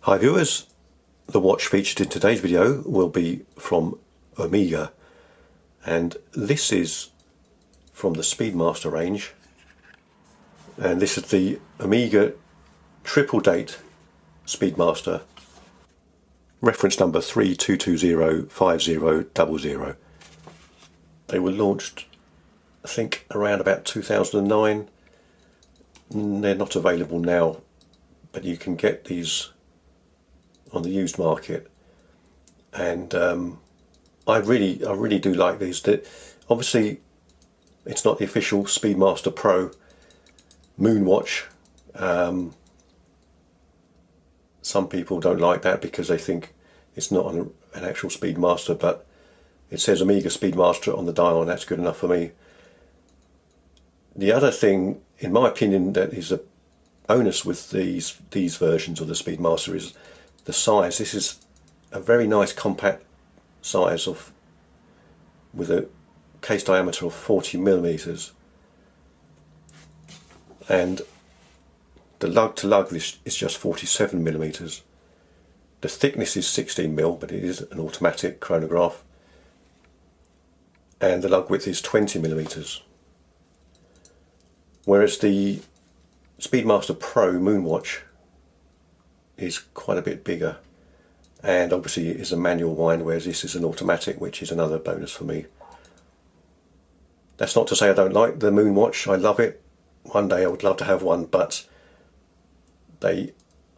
Hi viewers, the watch featured in today's video will be from Omega, and this is from the Speedmaster range, and this is the Omega triple date Speedmaster, reference number 32205000. They were launched, I think, around about 2009. They're not available now, but you can get these on the used market, and I really do like these. Obviously, it's not the official Speedmaster Pro moon watch. Some people don't like that because they think it's not an actual Speedmaster, but it says Omega Speedmaster on the dial, and that's good enough for me. The other thing, in my opinion, that is a bonus with these versions of the Speedmaster is the size. This is a very nice compact size with a case diameter of 40mm, and the lug to lug is just 47mm. The thickness is 16mm, but it is an automatic chronograph, and the lug width is 20mm. Whereas the Speedmaster Pro Moonwatch is quite a bit bigger, and obviously it is a manual wind, whereas this is an automatic, which is another bonus for me. That's not to say I don't like the Moonwatch. I love it. One day I would love to have one, but they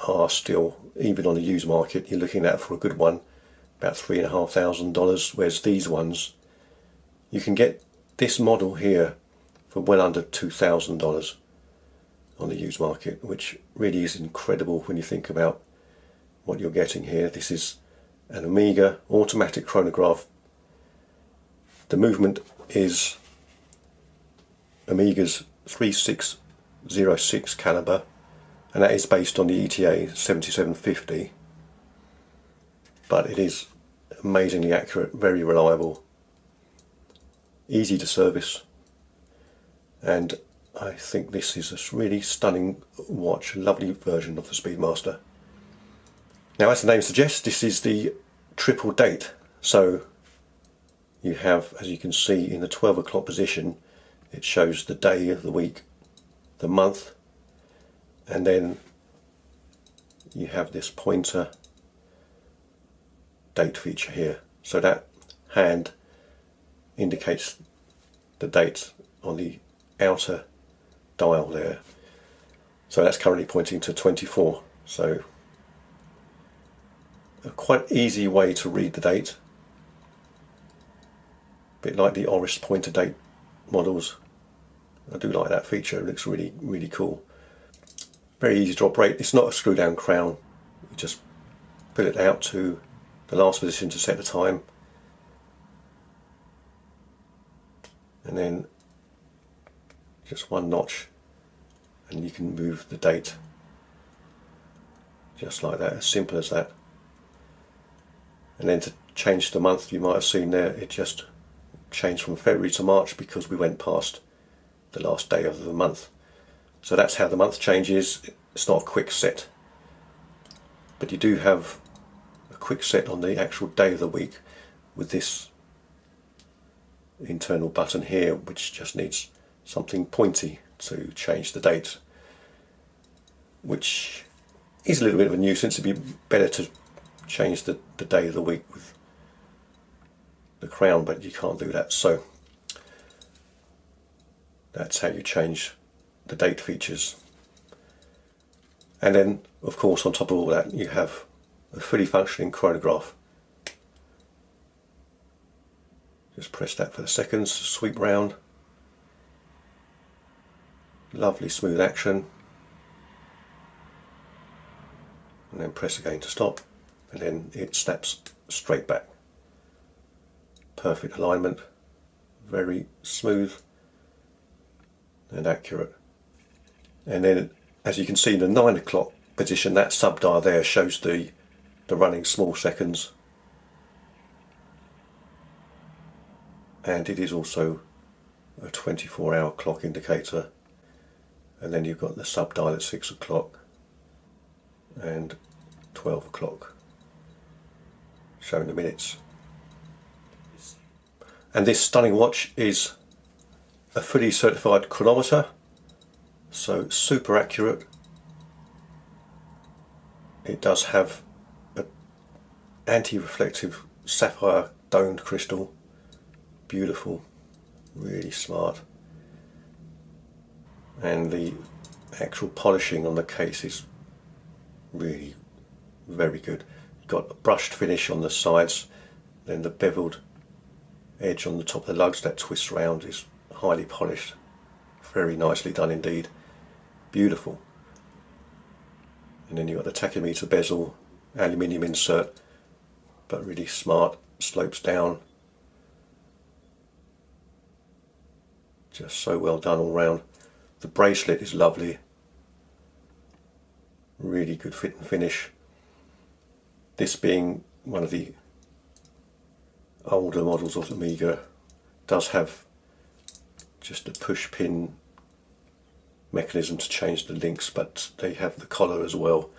are still, even on the used market, you're looking at, for a good one, about $3,500, whereas these ones, you can get this model here for well under $2,000 on the used market, which really is incredible when you think about what you're getting here. This is an Omega automatic chronograph. The movement is Omega's 3606 caliber, and that is based on the ETA 7750, but it is amazingly accurate, very reliable, easy to service, and I think this is a really stunning watch, a lovely version of the Speedmaster. Now, as the name suggests, this is the triple date, so you have, as you can see, in the 12 o'clock position, it shows the day of the week, the month, and then you have this pointer date feature here. So that hand indicates the date on the outer dial there. So that's currently pointing to 24. So a quite easy way to read the date. A bit like the Oris pointer date models. I do like that feature. It looks really cool. Very easy to operate. It's not a screw down crown. You just put it out to the last position to set the time, and then just one notch, and you can move the date just like that, as simple as that. And then to change the month, you might have seen there, it just changed from February to March because we went past the last day of the month. So that's how the month changes. It's not a quick set, but you do have a quick set on the actual day of the week with this internal button here, which just needs something pointy to change the date, which is a little bit of a nuisance. It'd be better to change the day of the week with the crown, but you can't do that. So that's how you change the date features. And then, of course, on top of all that, you have a fully functioning chronograph. Just press that for the seconds, sweep round. Lovely smooth action. And then press again to stop, and then it snaps straight back. Perfect alignment, very smooth and accurate. And then, as you can see in the 9 o'clock position, that sub dial there shows the running small seconds, and it is also a 24-hour clock indicator. And then you've got the sub dial at 6 o'clock and 12 o'clock, showing the minutes. And this stunning watch is a fully certified chronometer, so super accurate. It does have an anti-reflective sapphire domed crystal, beautiful, really smart, and the actual polishing on the case is really very good. You've got a brushed finish on the sides, then the beveled edge on the top of the lugs that twists around is highly polished, very nicely done indeed, beautiful. And then you've got the tachymeter bezel, aluminium insert, but really smart, slopes down, just so well done all round. The bracelet is lovely, really good fit and finish. This being one of the older models of the Omega, does have just a push pin mechanism to change the links, but they have the collar as well.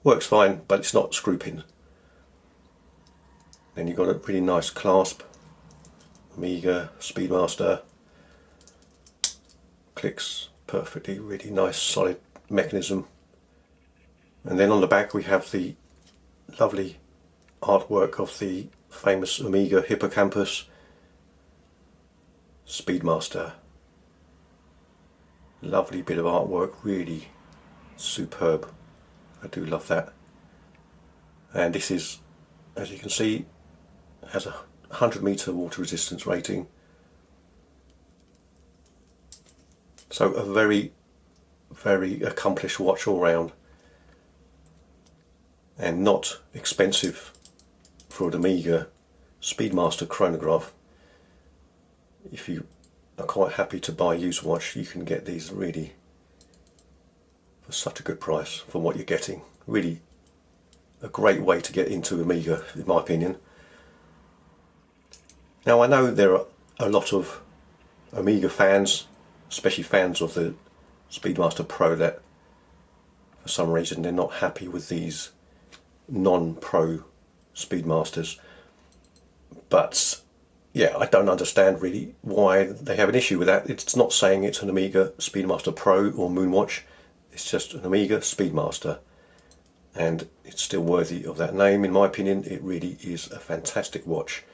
Works fine, but it's not screw pin. Then you've got a really nice clasp, Omega Speedmaster, clicks perfectly, really nice solid mechanism. And then on the back we have the lovely artwork of the famous Omega Hippocampus Speedmaster. Lovely bit of artwork, really superb. I do love that. And this is, as you can see, has a 100-meter water resistance rating. So a very, very accomplished watch all round, and not expensive for an Omega Speedmaster chronograph. If you are quite happy to buy a used watch, you can get these really for such a good price for what you're getting. Really a great way to get into Omega, in my opinion. Now I know there are a lot of Omega fans, especially fans of the Speedmaster Pro, that for some reason they're not happy with these non-pro Speedmasters. But yeah, I don't understand really why they have an issue with that. It's not saying it's an Omega Speedmaster Pro or Moonwatch, it's just an Omega Speedmaster, and it's still worthy of that name in my opinion. It really is a fantastic watch.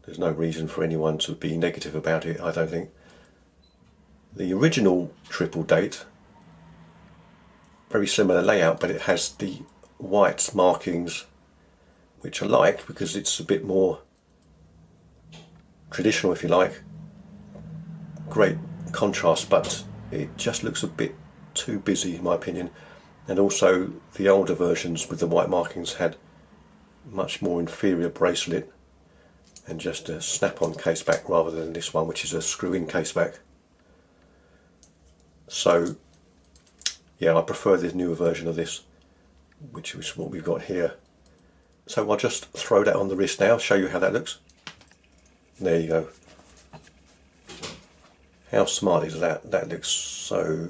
There's no reason for anyone to be negative about it, I don't think. The original triple date, very similar layout, but it has the white markings, which I like because it's a bit more traditional, if you like. Great contrast, but it just looks a bit too busy in my opinion. And also the older versions with the white markings had much more inferior bracelet and just a snap-on case back rather than this one, which is a screw-in case back. So yeah, I prefer the newer version of this, which is what we've got here. So I'll just throw that on the wrist now, show you how that looks. There you go. How smart is that? That looks so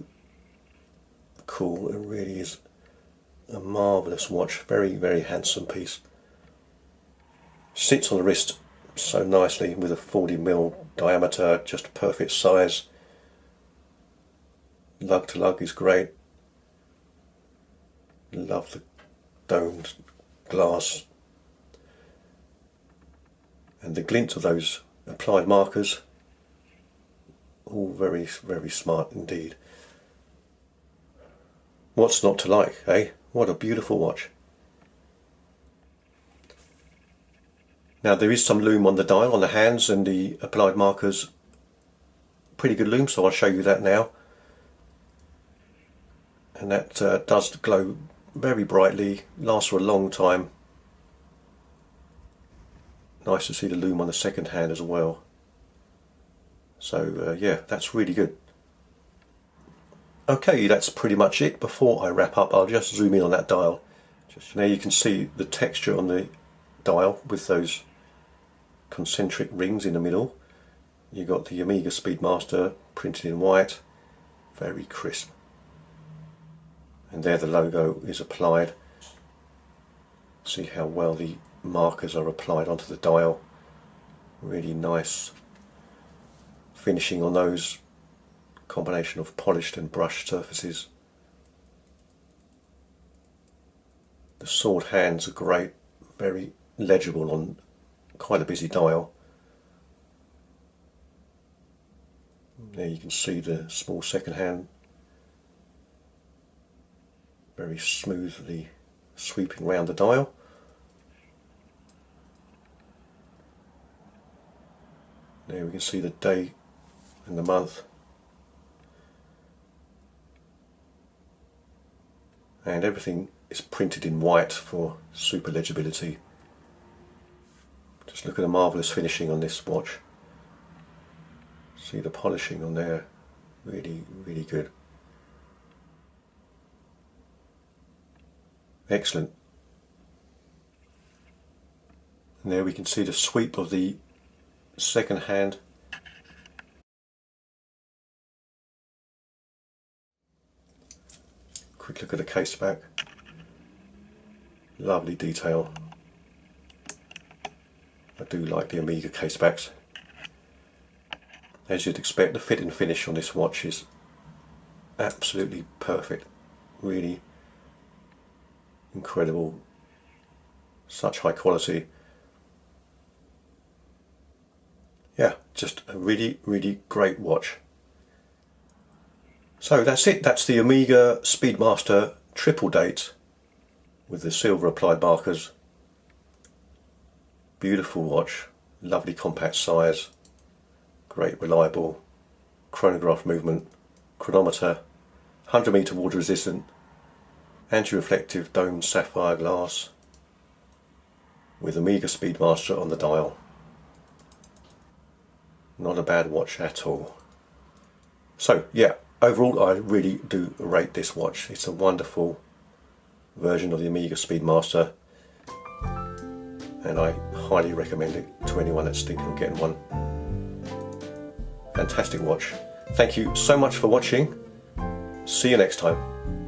cool. It really is a marvellous watch. Very, very handsome piece. Sits on the wrist so nicely with a 40mm diameter, just perfect size. Lug to lug is great. Love the domed glass and the glint of those applied markers. All very, very smart indeed. What's not to like, eh? What a beautiful watch. Now there is some loom on the dial, on the hands, and the applied markers, pretty good loom, so I'll show you that now. And that does glow very brightly, lasts for a long time. Nice to see the loom on the second hand as well. So yeah, that's really good. Okay, that's pretty much it. Before I wrap up, I'll just zoom in on that dial. Just now you can see the texture on the dial with those concentric rings in the middle. You've got the Omega Speedmaster printed in white, very crisp. and there the logo is applied. See how well the markers are applied onto the dial. Really nice finishing on those, combination of polished and brushed surfaces. The sword hands are great, very legible on quite a busy dial. There you can see the small second hand very smoothly sweeping round the dial. There we can see the day and the month, and everything is printed in white for super legibility. Just look at the marvellous finishing on this watch. See the polishing on there, really, really good. Excellent. And there we can see the sweep of the second hand. Quick look at the case back. Lovely detail. I do like the Omega case backs. As you'd expect, the fit and finish on this watch is absolutely perfect. Really incredible. Such high quality. Yeah, just a really, really great watch. So that's it. That's the Omega Speedmaster triple date with the silver applied markers. Beautiful watch, lovely compact size, great reliable chronograph movement, chronometer, 100 meter water resistant, anti-reflective domed sapphire glass with Omega Speedmaster on the dial. Not a bad watch at all. So yeah, overall I really do rate this watch. It's a wonderful version of the Omega Speedmaster, and I highly recommend it to anyone that's thinking of getting one. Fantastic watch. Thank you so much for watching. See you next time.